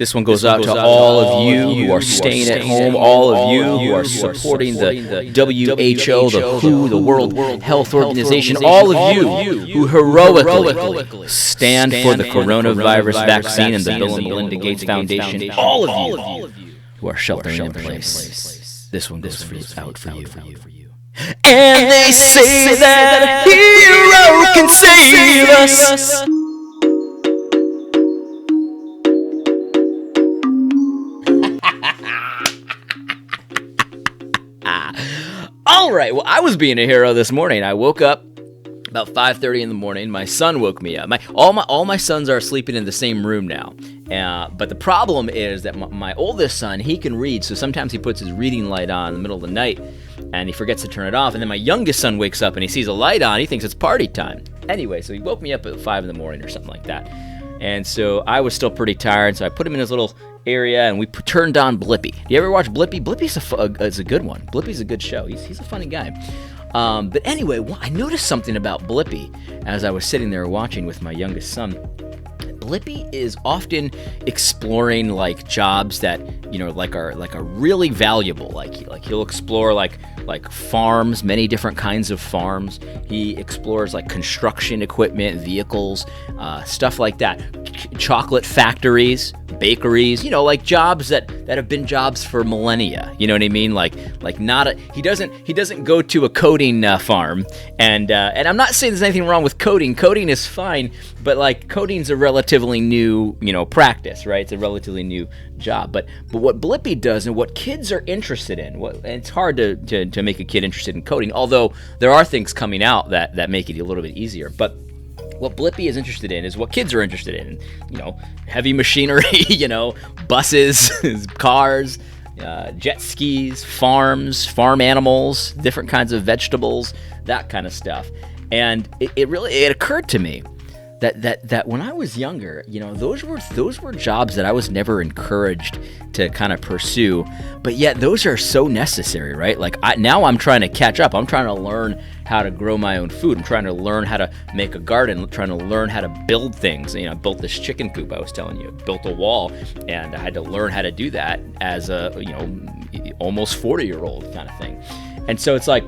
This one goes out to all of you who are staying at home, all of you who are supporting the WHO, the WHO, the World Health Organization, all of you who heroically stand for the coronavirus vaccine and the Bill and Melinda Gates Foundation, all of you who are sheltering in place. This one goes out for you. And they say that a hero can save us. All right, well, I was being a hero this morning. I woke up about 5:30 in the morning. My son woke me up. All my sons are sleeping in the same room now. But the problem is that my oldest son, he can read, so sometimes he puts his reading light on in the middle of the night, and he forgets to turn it off. And then my youngest son wakes up and he sees a light on. He thinks it's party time. Anyway, so he woke me up at 5 in the morning or something like that. And so I was still pretty tired, so I put him in his little area, and we turned on Blippi. You ever watch Blippi? Blippi's a good one. Blippi's a good show. He's a funny guy. But anyway, I noticed something about Blippi as I was sitting there watching with my youngest son. Blippi is often exploring like jobs that are really valuable. Like he'll explore like farms, many different kinds of farms. He explores like construction equipment, vehicles, stuff like that. Chocolate factories, bakeries, like jobs that have been jobs for millennia. You know what I mean? He doesn't go to a coding farm, and I'm not saying there's anything wrong with coding. Coding is fine, but like coding's a relatively new practice, right? It's a relatively new job. But what Blippi does and what kids are interested in, and it's hard to make a kid interested in coding, although there are things coming out that make it a little bit easier. But what Blippi is interested in is what kids are interested in. Heavy machinery, buses, cars, jet skis, farms, farm animals, different kinds of vegetables, that kind of stuff. And it occurred to me that when I was younger, those were jobs that I was never encouraged to kind of pursue, but yet those are so necessary, right? Now I'm trying to catch up. I'm trying to learn how to grow my own food. I'm trying to learn how to make a garden, trying to learn how to build things. I built this chicken coop I was telling you, built a wall, and I had to learn how to do that as a, almost 40-year-old kind of thing. And so it's like,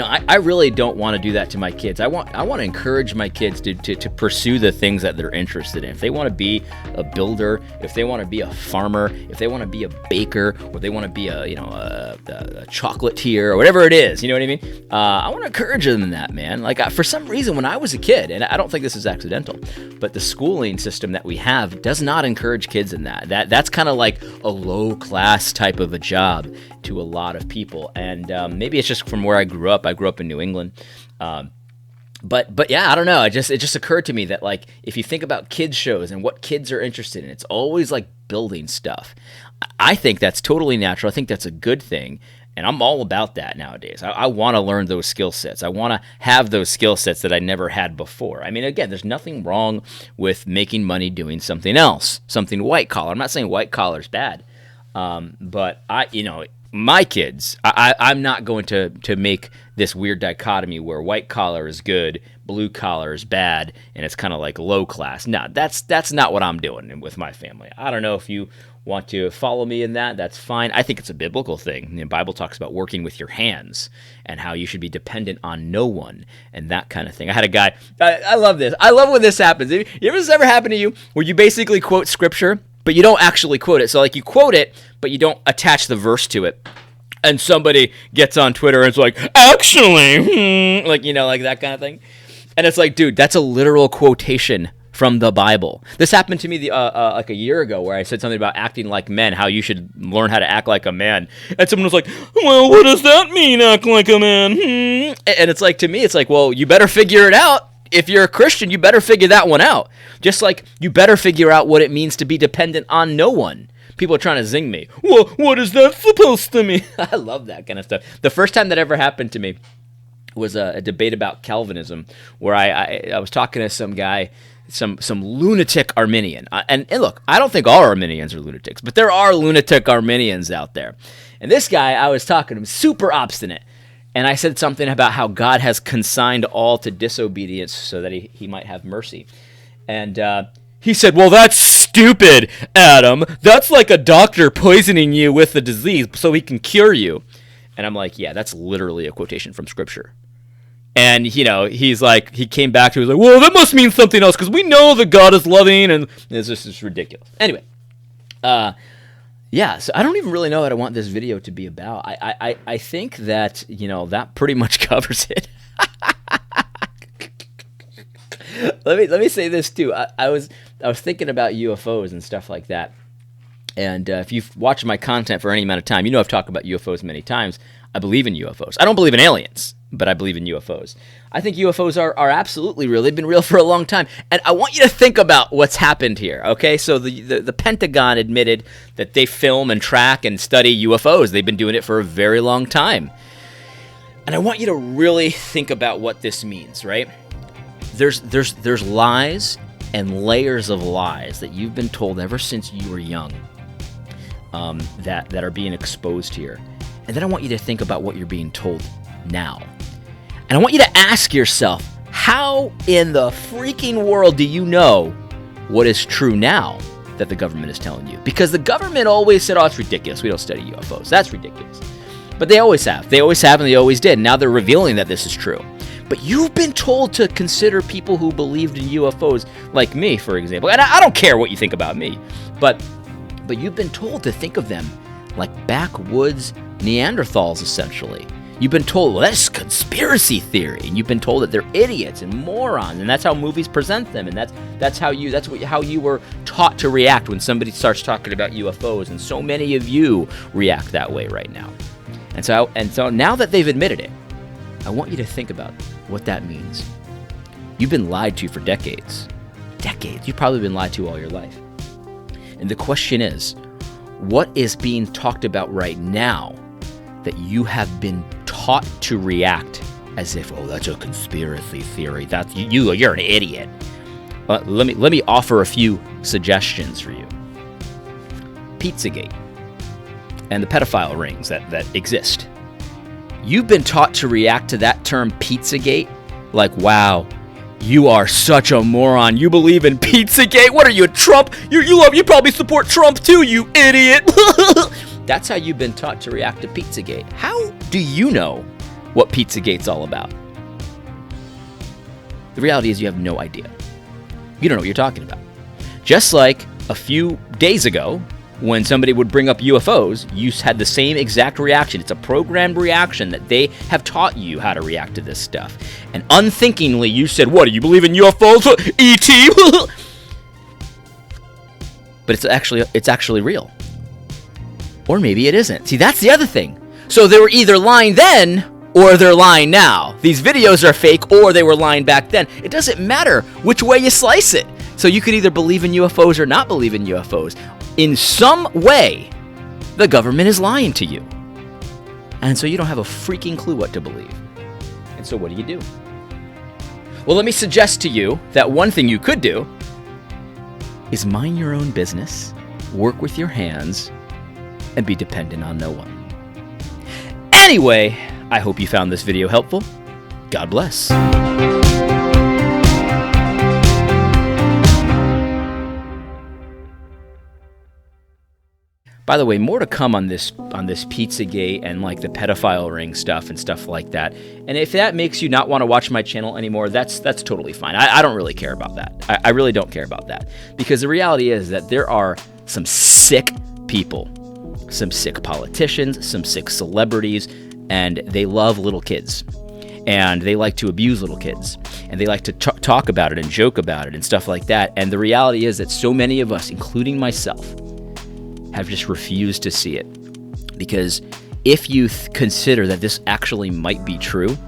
I really don't want to do that to my kids. I want to encourage my kids to pursue the things that they're interested in. If they want to be a builder, if they want to be a farmer, if they want to be a baker, or they want to be a chocolatier or whatever it is, you know what I mean? I want to encourage them in that, man. For some reason, when I was a kid, and I don't think this is accidental, but the schooling system that we have does not encourage kids in that. That's kind of like a low-class type of a job to a lot of people, and maybe it's just from where I grew up. I grew up in New England, but yeah, I don't know. It just occurred to me that if you think about kids shows and what kids are interested in, it's always like building stuff. I think that's totally natural. I think that's a good thing, and I'm all about that nowadays. I want to learn those skill sets. I want to have those skill sets that I never had before. I mean, again, there's nothing wrong with making money doing something else, something white collar. I'm not saying white collar is bad, but my kids, I'm not going to make this weird dichotomy where white collar is good, blue collar is bad, and it's kind of like low class. No, that's not what I'm doing with my family. I don't know if you want to follow me in that. That's fine. I think it's a biblical thing. The Bible talks about working with your hands and how you should be dependent on no one and that kind of thing. I had a guy, I love this. I love when this happens. This ever happened to you where you basically quote scripture, but you don't actually quote it? So you quote it, but you don't attach the verse to it. And somebody gets on Twitter and it's like, actually, like that kind of thing. And it's like, dude, that's a literal quotation from the Bible. This happened to me like a year ago where I said something about acting like men, how you should learn how to act like a man. And someone was like, well, what does that mean, act like a man? And it's like, to me, it's like, well, you better figure it out. If you're a Christian, you better figure that one out. Just like you better figure out what it means to be dependent on no one. People are trying to zing me. Well, what is that supposed to mean? I love that kind of stuff. The first time that ever happened to me was a debate about Calvinism, where I was talking to some guy, some lunatic Arminian. And look, I don't think all Arminians are lunatics, but there are lunatic Arminians out there. And this guy, I was talking to him, super obstinate. And I said something about how God has consigned all to disobedience so that he might have mercy. And he said, well, that's stupid, Adam. That's like a doctor poisoning you with the disease so he can cure you. And I'm like, yeah, that's literally a quotation from Scripture. And, he's like, he came back to it, he was like, well, that must mean something else, because we know that God is loving, and it's just ridiculous. Anyway, yeah, so I don't even really know what I want this video to be about. I think that, that pretty much covers it. Let me say this too. I was thinking about UFOs and stuff like that. And if you've watched my content for any amount of time, I've talked about UFOs many times. I believe in UFOs. I don't believe in aliens, but I believe in UFOs. I think UFOs are absolutely real. They've been real for a long time. And I want you to think about what's happened here, okay? So the Pentagon admitted that they film and track and study UFOs. They've been doing it for a very long time. And I want you to really think about what this means, right? There's lies and layers of lies that you've been told ever since you were young that are being exposed here. And then I want you to think about what you're being told now. And I want you to ask yourself, how in the freaking world do you know what is true now that the government is telling you? Because the government always said, oh, it's ridiculous. We don't study UFOs. That's ridiculous. But they always have. They always have and they always did. Now they're revealing that this is true. But you've been told to consider people who believed in UFOs, like me, for example. And I don't care what you think about me. But you've been told to think of them like backwoods Neanderthals, essentially. You've been told, well, that's conspiracy theory, and you've been told that they're idiots and morons, and that's how movies present them, and that's how you were taught to react when somebody starts talking about UFOs, and so many of you react that way right now. And so now that they've admitted it, I want you to think about what that means. You've been lied to for decades. Decades. You've probably been lied to all your life. And the question is, what is being talked about right now that you have been taught to react as if, oh, that's a conspiracy theory. That's you're an idiot. Let me offer a few suggestions for you. Pizzagate and the pedophile rings that exist. You've been taught to react to that term Pizzagate like, wow, you are such a moron. You believe in Pizzagate? What are you, a Trump? You probably support Trump too, you idiot. That's how you've been taught to react to Pizzagate. How do you know what Pizzagate's all about? The reality is you have no idea. You don't know what you're talking about. Just like a few days ago, when somebody would bring up UFOs, you had the same exact reaction. It's a programmed reaction that they have taught you how to react to this stuff. And unthinkingly, you said, what, do you believe in UFOs? E.T.? But it's actually real. Or maybe it isn't. See, that's the other thing. So they were either lying then, or they're lying now. These videos are fake, or they were lying back then. It doesn't matter which way you slice it. So you could either believe in UFOs or not believe in UFOs. In some way, the government is lying to you. And so you don't have a freaking clue what to believe. And so what do you do? Well, let me suggest to you that one thing you could do is mind your own business, work with your hands, and be dependent on no one. Anyway, I hope you found this video helpful. God bless. By the way, more to come on this Pizzagate and like the pedophile ring stuff and stuff like that. And if that makes you not want to watch my channel anymore, that's totally fine. I don't really care about that. I really don't care about that. Because the reality is that there are some sick people, some sick politicians, some sick celebrities, and they love little kids. And they like to abuse little kids. And they like to talk about it and joke about it and stuff like that. And the reality is that so many of us, including myself, have just refused to see it. Because if you consider that this actually might be true,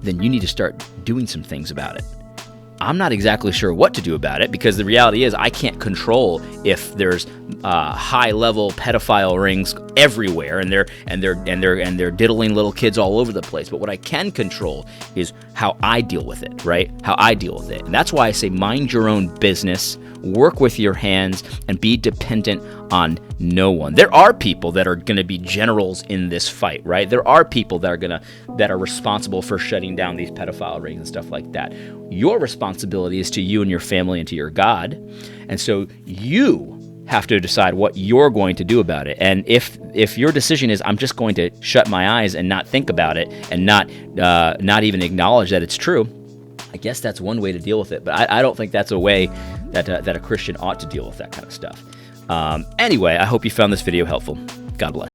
then you need to start doing some things about it. I'm not exactly sure what to do about it, because the reality is I can't control if there's high-level pedophile rings everywhere, and they're diddling little kids all over the place. But what I can control is how I deal with it, right? How I deal with it. And that's why I say mind your own business, work with your hands, and be dependent on no one. There are people that are going to be generals in this fight, right? There are people that are responsible for shutting down these pedophile rings and stuff like that. Your responsibility is to you and your family and to your God. And so you have to decide what you're going to do about it. And if your decision is, I'm just going to shut my eyes and not think about it and not even acknowledge that it's true, I guess that's one way to deal with it. But I don't think that's a way that a Christian ought to deal with that kind of stuff. Anyway, I hope you found this video helpful. God bless.